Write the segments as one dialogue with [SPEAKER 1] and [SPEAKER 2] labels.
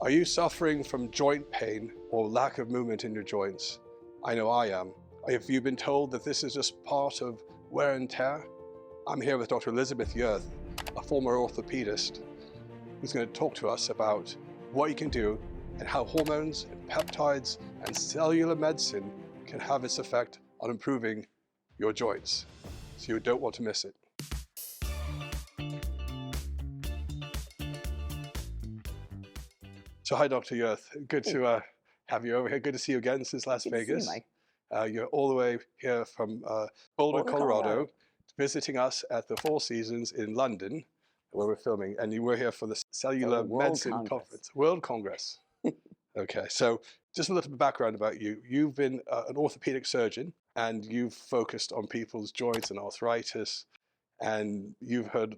[SPEAKER 1] Are you suffering from joint pain or lack of movement in your joints? I know I am. Have you been told that this is just part of wear and tear? I'm here with Dr. Elizabeth Yurth, a former orthopedist, who's going to talk to us about what you can do and how hormones and peptides and cellular medicine can have its effect on improving your joints. So you don't want to miss it. So hi, Dr. Yurth. Good to have you over here. Good to see you again since Las Vegas.
[SPEAKER 2] See you, Mike.
[SPEAKER 1] You're all the way here from Boulder, Colorado, visiting us at the Four Seasons in London, where we're filming. And you were here for the Cellular Medicine Conference, World Congress. Okay, so just a little bit of background about you. You've been an orthopedic surgeon, and you've focused on people's joints and arthritis, and you've heard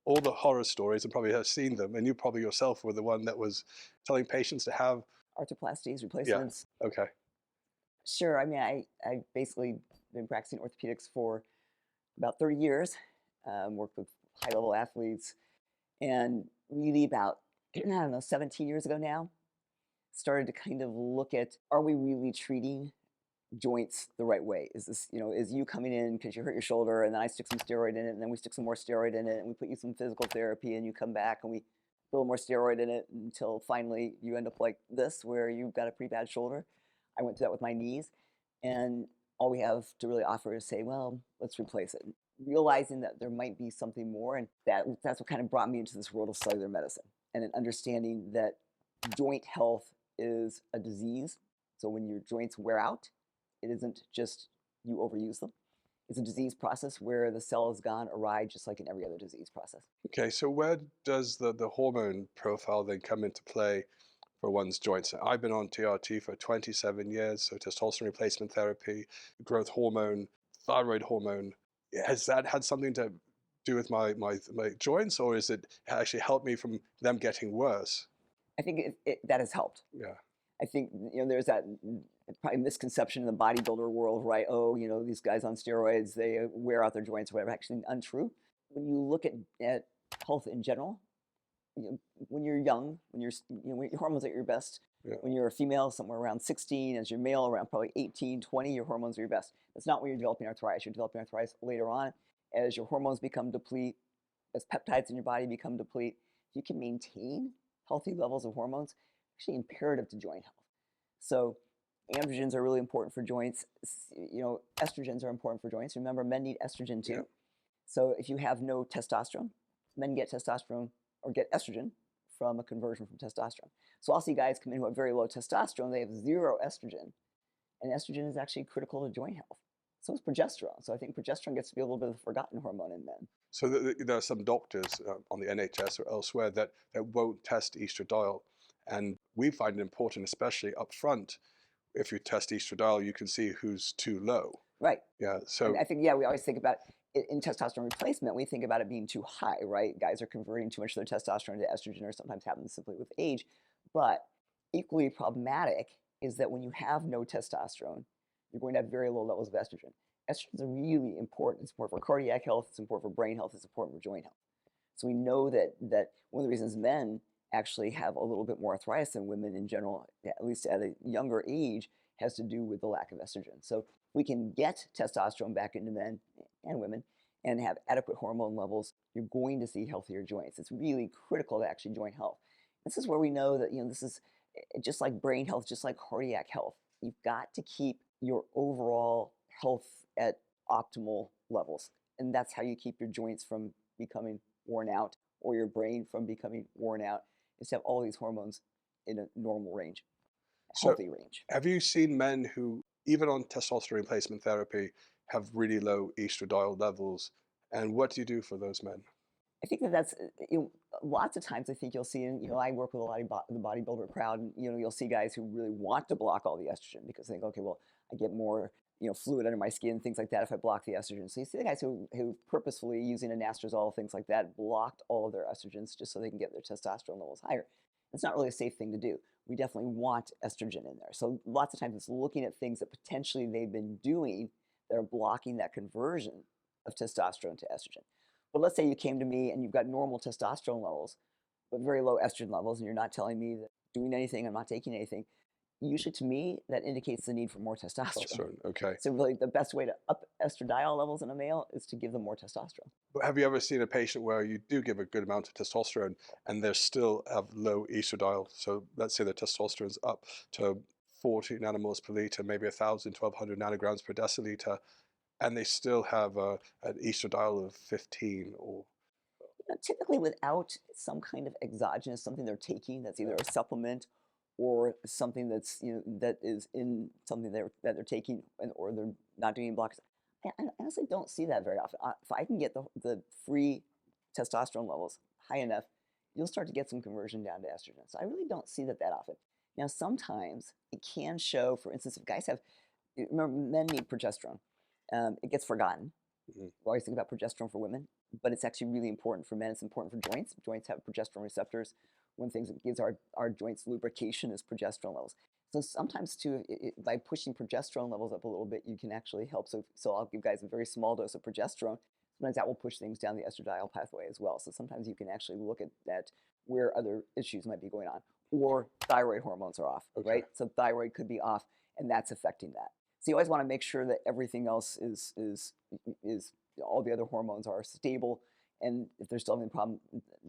[SPEAKER 1] all the horror stories and probably have seen them, and you probably yourself were the one that was telling patients to have
[SPEAKER 2] arthroplasties, replacements.
[SPEAKER 1] Yeah. Okay.
[SPEAKER 2] Sure. I mean, I basically been practicing orthopedics for about 30 years, worked with high-level athletes, and really about, I don't know, 17 years ago now, started to kind of look at, are we really treating joints the right way? Is this, is you coming in because you hurt your shoulder and then I stick some steroid in it and then we stick some more steroid in it and we put you some physical therapy and you come back and we put a little more steroid in it until finally you end up like this where you've got a pretty bad shoulder. I went through that with my knees, and all we have to really offer is say, well, let's replace it. Realizing that there might be something more, and that's what kind of brought me into this world of cellular medicine and an understanding that joint health is a disease. So when your joints wear out, it isn't just you overuse them. It's a disease process where the cell has gone awry, just like in every other disease process.
[SPEAKER 1] Okay, so where does the hormone profile then come into play for one's joints? I've been on TRT for 27 years, so testosterone replacement therapy, growth hormone, thyroid hormone. Has that had something to do with my joints, or is it actually helped me from them getting worse?
[SPEAKER 2] I think that has helped.
[SPEAKER 1] Yeah.
[SPEAKER 2] I think there's that probably misconception in the bodybuilder world, right? Oh, these guys on steroids, they wear out their joints or whatever. Actually, untrue. When you look at health in general, when you're young, when your hormones are at your best,
[SPEAKER 1] yeah.
[SPEAKER 2] When you're a female, somewhere around 16, as you're male, around probably 18, 20, your hormones are your best. That's not when you're developing arthritis. You're developing arthritis later on as your hormones become deplete, as peptides in your body become deplete. If you can maintain healthy levels of hormones, actually imperative to joint health. So androgens are really important for joints. Estrogens are important for joints. Remember, men need estrogen too.
[SPEAKER 1] Yeah.
[SPEAKER 2] So if you have no testosterone, men get testosterone or get estrogen from a conversion from testosterone. So I'll see guys come in who have very low testosterone, they have zero estrogen, and estrogen is actually critical to joint health. So is progesterone. So I think progesterone gets to be a little bit of a forgotten hormone in men.
[SPEAKER 1] So there are some doctors on the NHS or elsewhere that won't test estradiol, and we find it important, especially up front. If you test estradiol, you can see who's too low.
[SPEAKER 2] Right.
[SPEAKER 1] Yeah. So
[SPEAKER 2] and I think, we always think about in testosterone replacement, we think about it being too high, right? Guys are converting too much of their testosterone to estrogen, or sometimes happens simply with age. But equally problematic is that when you have no testosterone, you're going to have very low levels of estrogen. Estrogen is really important. It's important for cardiac health. It's important for brain health. It's important for joint health. So we know that one of the reasons men actually have a little bit more arthritis than women in general, at least at a younger age, has to do with the lack of estrogen. So we can get testosterone back into men and women and have adequate hormone levels, you're going to see healthier joints. It's really critical to actually joint health. This is where we know that this is just like brain health, just like cardiac health. You've got to keep your overall health at optimal levels. And that's how you keep your joints from becoming worn out or your brain from becoming worn out, is to have all these hormones in a normal range, a healthy range.
[SPEAKER 1] Have you seen men who, even on testosterone replacement therapy, have really low estradiol levels? And what do you do for those men?
[SPEAKER 2] I think that's lots of times. I think you'll see, I work with a lot of the bodybuilder crowd, and you'll see guys who really want to block all the estrogen because they think, okay, well, I get more fluid under my skin, things like that, if I block the estrogen. So you see the guys who purposefully, using anastrozole, things like that, blocked all of their estrogens just so they can get their testosterone levels higher. It's not really a safe thing to do. We definitely want estrogen in there. So lots of times it's looking at things that potentially they've been doing that are blocking that conversion of testosterone to estrogen. But let's say you came to me and you've got normal testosterone levels, but very low estrogen levels, and you're not telling me that doing anything, I'm not taking anything, usually to me, that indicates the need for more testosterone.
[SPEAKER 1] Testosterone, okay.
[SPEAKER 2] So really the best way to up estradiol levels in a male is to give them more testosterone.
[SPEAKER 1] Have you ever seen a patient where you do give a good amount of testosterone and they still have low estradiol? So let's say the testosterone's up to 40 nanomoles per liter, maybe 1,000, 1,200 nanograms per deciliter, and they still have an estradiol of 15 or...
[SPEAKER 2] Typically without some kind of exogenous, something they're taking that's either a supplement or something that's that is in something that they're taking, or they're not doing blockers. I honestly don't see that very often. If I can get the free testosterone levels high enough, you'll start to get some conversion down to estrogen. So I really don't see that often. Now sometimes it can show, for instance, if guys have, remember, men need progesterone. It gets forgotten. We always think about progesterone for women, but it's actually really important for men. It's important for joints. Joints have progesterone receptors. One of the things that gives our joints lubrication is progesterone levels. So sometimes too, by pushing progesterone levels up a little bit, you can actually help. So I'll give guys a very small dose of progesterone. Sometimes that will push things down the estradiol pathway as well. So sometimes you can actually look at that where other issues might be going on. Or thyroid hormones are off, right? So thyroid could be off, and that's affecting that. So you always want to make sure that everything else is all the other hormones are stable. And if there's still any problem,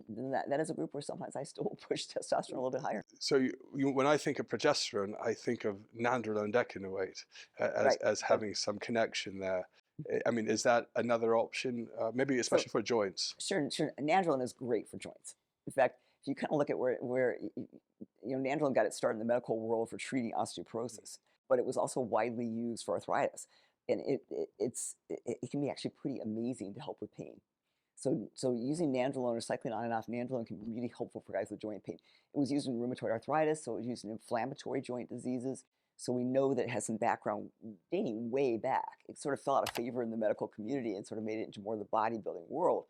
[SPEAKER 2] then that is a group where sometimes I still push testosterone a little bit higher.
[SPEAKER 1] So when I think of progesterone, I think of nandrolone decanoate as having some connection there. I mean, is that another option, maybe especially for joints?
[SPEAKER 2] Sure. Nandrolone is great for joints. In fact, if you kind of look at where nandrolone got its start in the medical world for treating osteoporosis, but it was also widely used for arthritis, and it can be actually pretty amazing to help with pain. So using nandrolone or cycling on and off nandrolone can be really helpful for guys with joint pain. It was used in rheumatoid arthritis, so it was used in inflammatory joint diseases. So we know that it has some background dating way back. It sort of fell out of favor in the medical community and sort of made it into more of the bodybuilding world.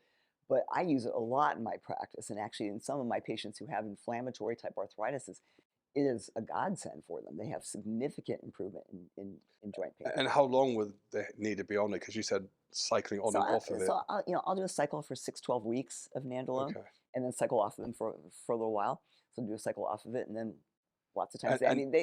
[SPEAKER 2] But I use it a lot in my practice, and actually in some of my patients who have inflammatory type arthritis, it is a godsend for them. They have significant improvement in joint pain.
[SPEAKER 1] And how long would they need to be on it? Because you said cycling on and off of it.
[SPEAKER 2] So I'll do a cycle for 6-12 weeks of nandrolone, and then cycle off of them for a little while. So do a cycle off of it, and then lots of times,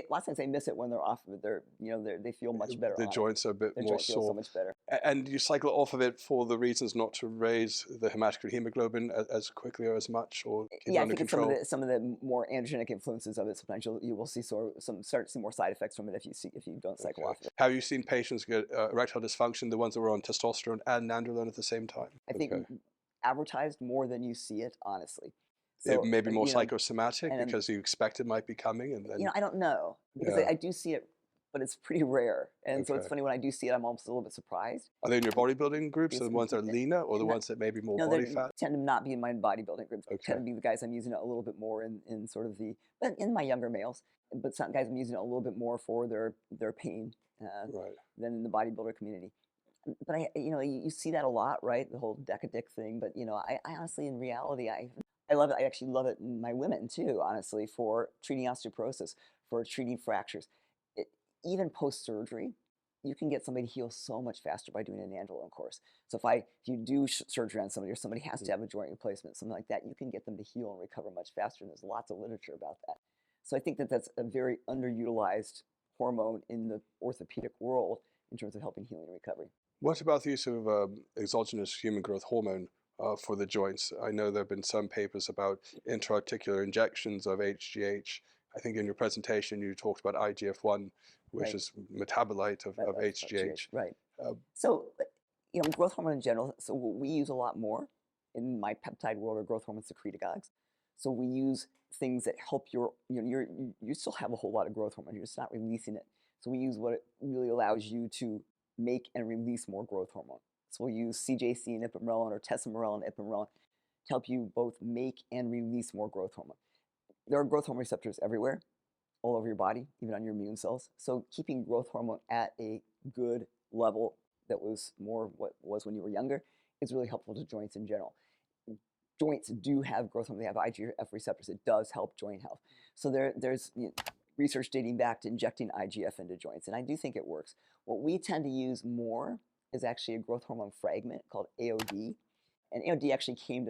[SPEAKER 2] lots of times they miss it when they're off of it. They feel much better.
[SPEAKER 1] The joints are a bit more
[SPEAKER 2] joints feel
[SPEAKER 1] sore.
[SPEAKER 2] so much better.
[SPEAKER 1] And you cycle off of it for the reasons not to raise the hematocrit hemoglobin as quickly or as much, or keep it under control?
[SPEAKER 2] It's some of the more androgenic influences of it. Sometimes you will see start to see more side effects from it if you don't cycle off of it.
[SPEAKER 1] Have you seen patients get erectile dysfunction, the ones that were on testosterone and nandrolone at the same time?
[SPEAKER 2] I think advertised more than you see it, honestly. So,
[SPEAKER 1] it may be more psychosomatic because you expect it might be coming, and then
[SPEAKER 2] I don't know, because I do see it, but it's pretty rare. And so it's funny, when I do see it, I'm almost a little bit surprised.
[SPEAKER 1] Are they in your bodybuilding groups, the ones that are leaner, or the ones that may be more body fat?
[SPEAKER 2] Tend to not be in my bodybuilding groups. Tend to be the guys I'm using it a little bit more in sort of but in my younger males. But some guys I'm using it a little bit more for their pain than in the bodybuilder community. But you see that a lot, right? The whole decadic thing. But I honestly, in reality, I love it. I actually love it in my women too, honestly, for treating osteoporosis, for treating fractures. Even post-surgery, you can get somebody to heal so much faster by doing a nandrolone course. So if you do surgery on somebody, or somebody has to have a joint replacement, something like that, you can get them to heal and recover much faster. And there's lots of literature about that. So I think that that's a very underutilized hormone in the orthopedic world in terms of helping healing and recovery.
[SPEAKER 1] What about the use of exogenous human growth hormone for the joints? I know there have been some papers about intra-articular injections of HGH. I think in your presentation you talked about IGF-1, which is metabolite of HGH.
[SPEAKER 2] Right. So, growth hormone in general, so we use a lot more in my peptide world, or growth hormone secretagogues. So we use things that help you still have a whole lot of growth hormone, you're just not releasing it. So we use what it really allows you to make and release more growth hormone. So we'll use CJC and ipamorelin, or tesamorelin and ipamorelin, to help you both make and release more growth hormone. There are growth hormone receptors everywhere, all over your body, even on your immune cells. So keeping growth hormone at a good level that was more what was when you were younger is really helpful to joints in general. Joints do have growth hormone, they have IGF receptors. It does help joint health. So there's research dating back to injecting IGF into joints, and I do think it works. What we tend to use more is actually a growth hormone fragment called AOD. And AOD actually came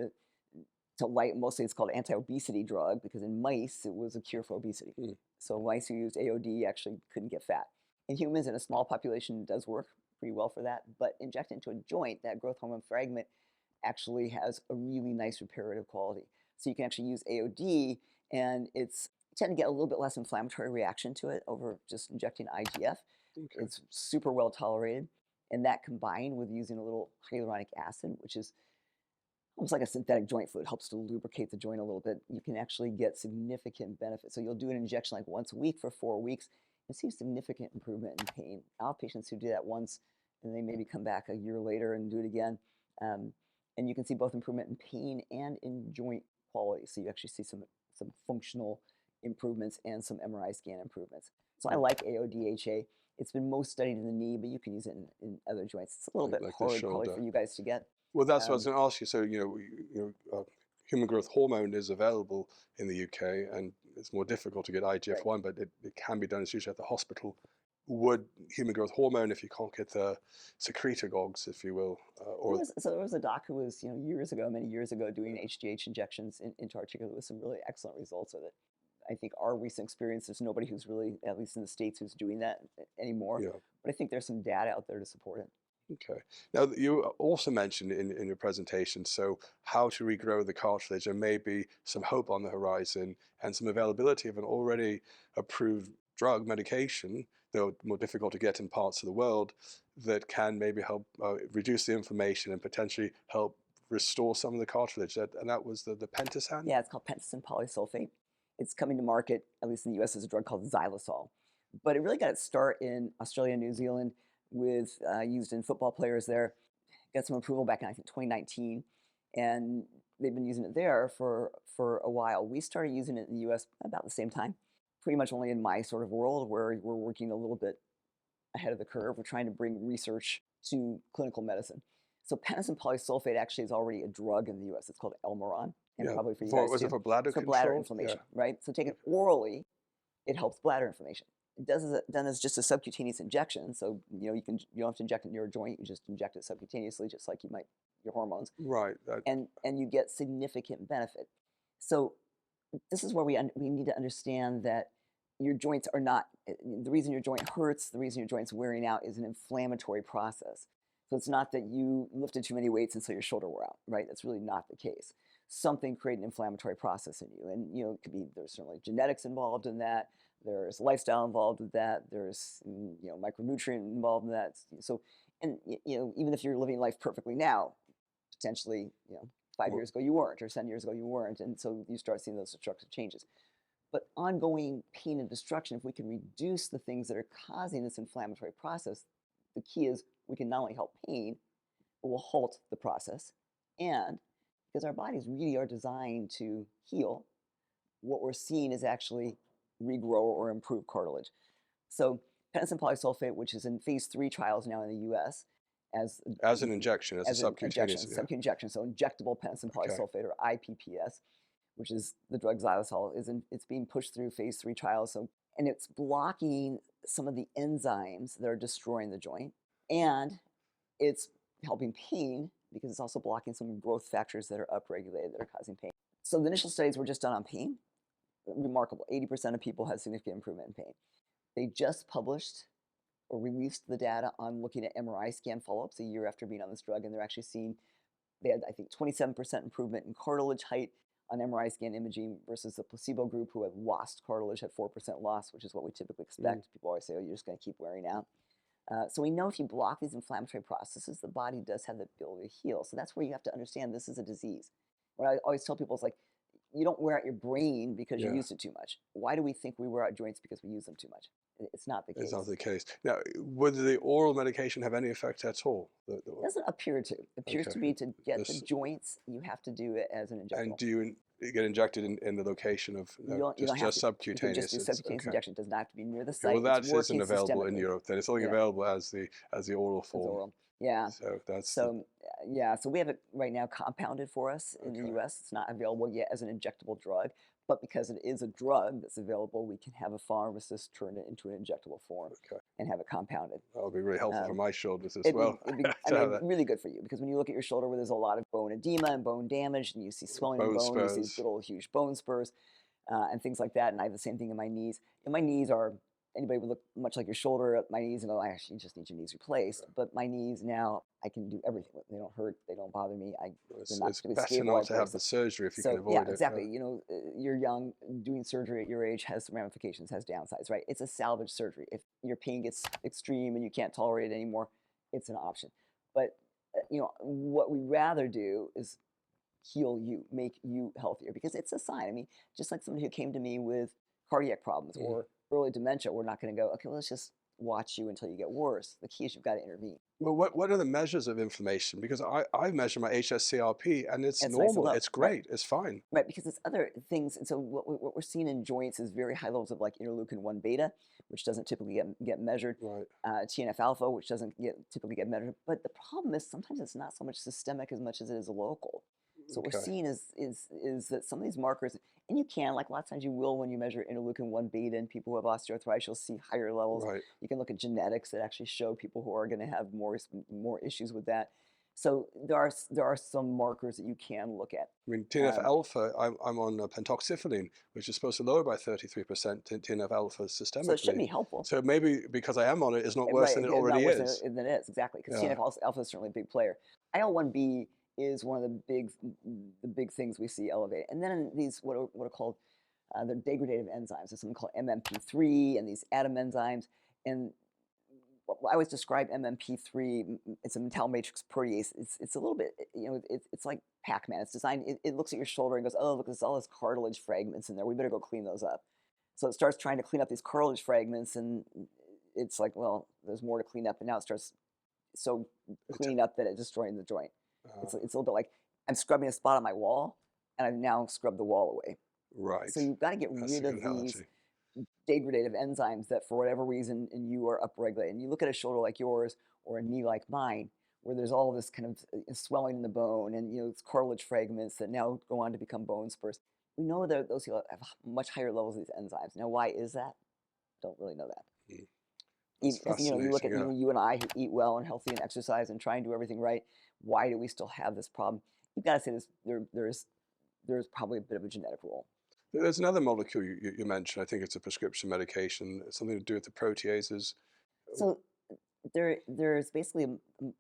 [SPEAKER 2] to mostly it's called anti-obesity drug because in mice it was a cure for obesity.
[SPEAKER 1] Mm.
[SPEAKER 2] So mice who used AOD actually couldn't get fat. In humans, in a small population, it does work pretty well for that. But injected into a joint, that growth hormone fragment actually has a really nice reparative quality. So you can actually use AOD, and you tend to get a little bit less inflammatory reaction to it over just injecting IGF.
[SPEAKER 1] Okay.
[SPEAKER 2] It's super well tolerated, and that combined with using a little hyaluronic acid, which is almost like a synthetic joint fluid, helps to lubricate the joint a little bit, you can actually get significant benefit. So you'll do an injection like once a week for 4 weeks and see significant improvement in pain. I'll have patients who do that once and they maybe come back a year later and do it again. And you can see both improvement in pain and in joint quality. So you actually see some functional improvements and some MRI scan improvements. So I like AODHA. It's been most studied in the knee, but you can use it in other joints. It's a little bit
[SPEAKER 1] Like
[SPEAKER 2] hard probably for you guys to get.
[SPEAKER 1] Well, that's what I was going to ask you. So, human growth hormone is available in the UK, and it's more difficult to get IGF-1, but it can be done. It's usually at the hospital. Would human growth hormone, if you can't get the secretagogues, if you will,
[SPEAKER 2] there was a doc who was, many years ago, doing HGH injections into articular with some really excellent results with it. I think our recent experience, there's nobody who's really, at least in the States, who's doing that anymore.
[SPEAKER 1] Yeah.
[SPEAKER 2] But I think there's some data out there to support it.
[SPEAKER 1] Okay. Now, you also mentioned in your presentation, so how to regrow the cartilage, and maybe some hope on the horizon and some availability of an already approved drug medication, though more difficult to get in parts of the world, that can maybe help reduce the inflammation and potentially help restore some of the cartilage. And that was the Pentosan?
[SPEAKER 2] Yeah, it's called Pentosan polysulfate. It's coming to market, at least in the US, as a drug called xylitol. But it really got its start in Australia and New Zealand, with used in football players there. Got some approval back in, I think, 2019, and they've been using it there for a while. We started using it in the US about the same time, pretty much only in my sort of world, where we're working a little bit ahead of the curve. We're trying to bring research to clinical medicine. So Pentosan polysulfate actually is already a drug in the US. It's called Elmaron, and probably for you guys
[SPEAKER 1] was
[SPEAKER 2] too.
[SPEAKER 1] it for bladder control?
[SPEAKER 2] For bladder inflammation, right? So taken orally, it helps bladder inflammation. It does it done as just a subcutaneous injection, so you don't have to inject it near a joint. You just inject it subcutaneously, just like you might your hormones.
[SPEAKER 1] Right.
[SPEAKER 2] And you get significant benefit. So this is where we need to understand that your joints are not the reason your joint hurts. The reason your joint's wearing out is an inflammatory process. So it's not that you lifted too many weights and so your shoulder wore out, right? That's really not the case. Something created an inflammatory process in you, and it could be there's certainly genetics involved in that. There's lifestyle involved with that. There's micronutrient involved in that. So, and even if you're living life perfectly now, potentially 5 years ago you weren't, or 7 years ago you weren't, and so you start seeing those destructive changes. But ongoing pain and destruction, if we can reduce the things that are causing this inflammatory process, the key is we can not only help pain, but we'll halt the process. And because our bodies really are designed to heal, what we're seeing is actually regrow or improve cartilage. So Pentosan polysulfate, which is in phase 3 trials now in the US, as
[SPEAKER 1] an injection, as a subcutaneous
[SPEAKER 2] injection. So injectable Pentosan polysulfate, or IPPS, which is the drug xylitol, it's being pushed through phase 3 trials. So, and it's blocking some of the enzymes that are destroying the joint, and it's helping pain because it's also blocking some growth factors that are upregulated that are causing pain. So the initial studies were just done on pain. Remarkable. 80% of people had significant improvement in pain. They just published or released the data on looking at MRI scan follow-ups a year after being on this drug, and they're actually seeing they had, I think, 27% improvement in cartilage height on MRI scan imaging versus the placebo group who had lost cartilage, had 4% loss, which is what we typically expect. People always say, oh, you're just going to keep wearing out. So we know if you block these inflammatory processes, the body does have the ability to heal. So that's where you have to understand this is a disease. What I always tell people is like, you don't wear out your brain because you used it too much. Why do we think we wear out joints because we use them too much? It's not the case.
[SPEAKER 1] It's not the case. Now, would the oral medication have any effect at all?
[SPEAKER 2] It doesn't appear to. It appears to be to get the joints, you have to do it as an injectable.
[SPEAKER 1] And do you get injected in the location of just subcutaneous?
[SPEAKER 2] You can just do subcutaneous injection. It does not have to be near the site.
[SPEAKER 1] Well, that isn't available in Europe. Then it's only available as the oral form.
[SPEAKER 2] Oral. Yeah.
[SPEAKER 1] So that's
[SPEAKER 2] so we have it right now compounded for us in the US. It's not available yet as an injectable drug, But because it is a drug that's available, we can have a pharmacist turn it into an injectable form
[SPEAKER 1] Okay.
[SPEAKER 2] and have it compounded.
[SPEAKER 1] That would be really helpful for my shoulders as
[SPEAKER 2] It'd
[SPEAKER 1] well.
[SPEAKER 2] be, I
[SPEAKER 1] to have
[SPEAKER 2] mean,
[SPEAKER 1] that.
[SPEAKER 2] really good for you, because when you look at your shoulder where there's a lot of bone edema and bone damage, and you see swelling in the
[SPEAKER 1] Bone
[SPEAKER 2] bone, you see these
[SPEAKER 1] spurs.
[SPEAKER 2] little huge bone spurs and things like that. And I have the same thing in my knees. And my knees are, anybody would look much like your shoulder at my knees and go, actually, you just need your knees replaced. But my knees now, I can do everything with. They don't hurt. They don't bother me. They're
[SPEAKER 1] It's,
[SPEAKER 2] not
[SPEAKER 1] it's
[SPEAKER 2] particularly
[SPEAKER 1] better
[SPEAKER 2] stable.
[SPEAKER 1] not to have the surgery if you can
[SPEAKER 2] So
[SPEAKER 1] avoid
[SPEAKER 2] yeah,
[SPEAKER 1] it.
[SPEAKER 2] exactly. You know, you're young. Doing surgery at your age has ramifications, has downsides, right? It's a salvage surgery. If your pain gets extreme and you can't tolerate it anymore, it's an option. But you know, what we rather do is heal you, make you healthier, because it's a sign. I mean, just like somebody who came to me with cardiac problems
[SPEAKER 1] Mm.
[SPEAKER 2] or early dementia, we're not going to go, okay, well, let's just watch you until you get worse. The key is you've got to intervene.
[SPEAKER 1] Well, what are the measures of inflammation? Because I measure my HSCRP and it's
[SPEAKER 2] It's nice and
[SPEAKER 1] normal.
[SPEAKER 2] low,
[SPEAKER 1] It's
[SPEAKER 2] right?
[SPEAKER 1] great. It's fine.
[SPEAKER 2] Right, because it's other things. And so what we're seeing in joints is very high levels of like interleukin 1 beta, which doesn't typically get measured,
[SPEAKER 1] Right.
[SPEAKER 2] TNF alpha, which doesn't typically get measured. But the problem is sometimes it's not so much systemic as much as it is local. So what we're
[SPEAKER 1] Okay.
[SPEAKER 2] seeing is that some of these markers, and you can, like a lot of times you will when you measure interleukin 1 beta in people who have osteoarthritis, you'll see higher levels.
[SPEAKER 1] Right.
[SPEAKER 2] You can look at genetics that actually show people who are going to have more issues with that. So there are some markers that you can look at.
[SPEAKER 1] I mean, TNF
[SPEAKER 2] Um,
[SPEAKER 1] alpha, I'm on pentoxifylline, which is supposed to lower by 33% TNF alpha
[SPEAKER 2] So it should
[SPEAKER 1] systemically.
[SPEAKER 2] be helpful.
[SPEAKER 1] So maybe because I am on it, it's not worse
[SPEAKER 2] Right,
[SPEAKER 1] than it
[SPEAKER 2] it's not
[SPEAKER 1] already
[SPEAKER 2] worse
[SPEAKER 1] is.
[SPEAKER 2] than it is, exactly, because
[SPEAKER 1] Yeah.
[SPEAKER 2] TNF alpha is certainly a big player. IL-1B is one of the big things we see elevated. And then these, what are called, they're degradative enzymes. There's something called MMP3 and these ADAM enzymes. And I always describe MMP3, it's a metal matrix protease. It's a little bit, you know, it's like Pac-Man. It's designed, it looks at your shoulder and goes, oh, look, there's all those cartilage fragments in there. We better go clean those up. So it starts trying to clean up these cartilage fragments, and it's like, well, there's more to clean up. And now it starts so cleaning up that it's destroying the joint. It's a little bit like I'm scrubbing a spot on my wall, and I've now scrubbed the wall away.
[SPEAKER 1] Right.
[SPEAKER 2] So you've got to get
[SPEAKER 1] That's
[SPEAKER 2] rid
[SPEAKER 1] a
[SPEAKER 2] of
[SPEAKER 1] good
[SPEAKER 2] these
[SPEAKER 1] analogy.
[SPEAKER 2] degradative enzymes that for whatever reason in you are upregulated. And you look at a shoulder like yours or a knee like mine, where there's all this kind of swelling in the bone and, you know, it's cartilage fragments that now go on to become bone spurs. We know that those people have much higher levels of these enzymes. Now, why is that? Don't really know that.
[SPEAKER 1] Mm. That's
[SPEAKER 2] Because, you know, you look at
[SPEAKER 1] fascinating, yeah.
[SPEAKER 2] you and I who eat well and healthy and exercise and try and do everything right. Why do we still have this problem? You've got to say this. There's probably a bit of a genetic role.
[SPEAKER 1] There's another molecule you mentioned. I think it's a prescription medication, something to do with the proteases.
[SPEAKER 2] So there's basically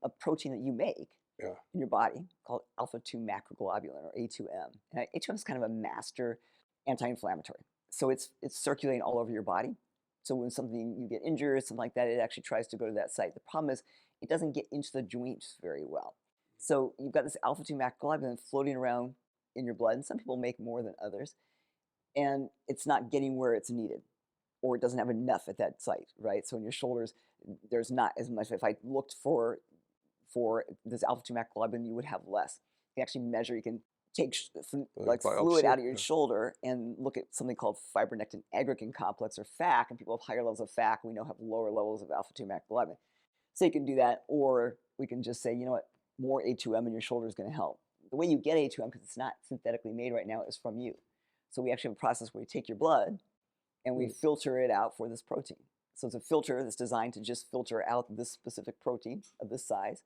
[SPEAKER 2] a protein that you make
[SPEAKER 1] Yeah.
[SPEAKER 2] in your body called alpha-2 macroglobulin, or A2M. And A2M is kind of a master anti-inflammatory. So it's circulating all over your body. So when something, you get injured, something like that, it actually tries to go to that site. The problem is it doesn't get into the joints very well. So you've got this alpha-2 macroglobulin floating around in your blood, and some people make more than others, and it's not getting where it's needed, or it doesn't have enough at that site, right? So in your shoulders, there's not as much. If I looked for this alpha-2 macroglobulin, you would have less. You can actually measure. You can take like fluid
[SPEAKER 1] biopsy,
[SPEAKER 2] out of your
[SPEAKER 1] yeah.
[SPEAKER 2] shoulder and look at something called fibronectin aggregate complex, or FAC, and people with higher levels of FAC we know have lower levels of alpha-2 macroglobulin. So you can do that, or we can just say, you know what, more A2M in your shoulder is going to help. The way you get A2M, because it's not synthetically made right now, is from you. So we actually have a process where we take your blood and we filter it out for this protein. So it's a filter that's designed to just filter out this specific protein of this size.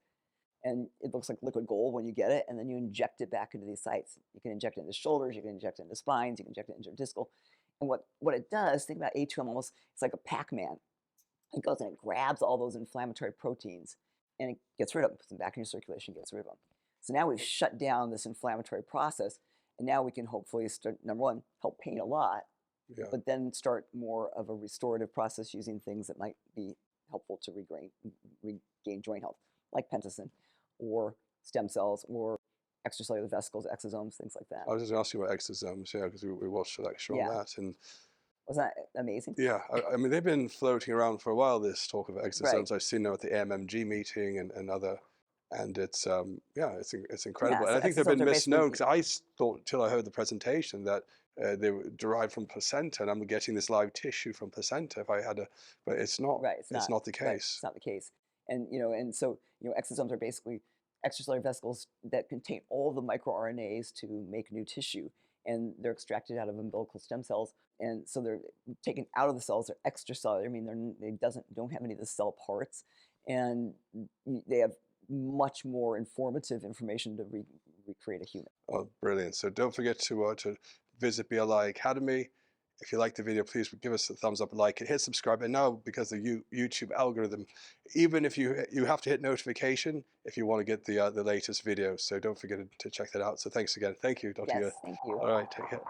[SPEAKER 2] And it looks like liquid gold when you get it, and then you inject it back into these sites. You can inject it into shoulders, you can inject it into spines, you can inject it into discal. And what it does, think about A2M almost, it's like a Pac-Man. It goes and it grabs all those inflammatory proteins and it gets rid of them, puts them back in your circulation, gets rid of them. So now we've shut down this inflammatory process, and now we can hopefully start, number one, help pain a lot,
[SPEAKER 1] Yeah.
[SPEAKER 2] but then start more of a restorative process using things that might be helpful to regain joint health, like Pentosan or stem cells or extracellular vesicles, exosomes, things like that.
[SPEAKER 1] I was just asking about exosomes, yeah, because we watched a lecture on
[SPEAKER 2] Yeah.
[SPEAKER 1] that, and
[SPEAKER 2] Wasn't that amazing?
[SPEAKER 1] yeah, I mean they've been floating around for a while. This talk of exosomes,
[SPEAKER 2] Right.
[SPEAKER 1] I've seen them at the AMMG meeting and other, and it's yeah, it's incredible.
[SPEAKER 2] Yeah,
[SPEAKER 1] and I
[SPEAKER 2] so
[SPEAKER 1] think they've
[SPEAKER 2] exosomes
[SPEAKER 1] been
[SPEAKER 2] are basically-
[SPEAKER 1] misnown, because I thought till I heard the presentation that they were derived from placenta, and I'm getting this live tissue from placenta if I had a, but it's not.
[SPEAKER 2] Right, it's not
[SPEAKER 1] the
[SPEAKER 2] right,
[SPEAKER 1] case.
[SPEAKER 2] it's not the case. And and so exosomes are basically extracellular vesicles that contain all the microRNAs to make new tissue. and they're extracted out of umbilical stem cells. And so they're taken out of the cells. They're extracellular. I mean, they don't have any of the cell parts, and they have much more informative information to recreate a human.
[SPEAKER 1] Oh, brilliant. So don't forget to visit BLI Academy. If you like the video, please give us a thumbs up, like it, hit subscribe. And now, because of the YouTube algorithm, even if you have to hit notification if you want to get the latest videos. So don't forget to check that out. So thanks again. Thank you, Dr.
[SPEAKER 2] Yes,
[SPEAKER 1] Yurth.
[SPEAKER 2] thank you.
[SPEAKER 1] All right, take care.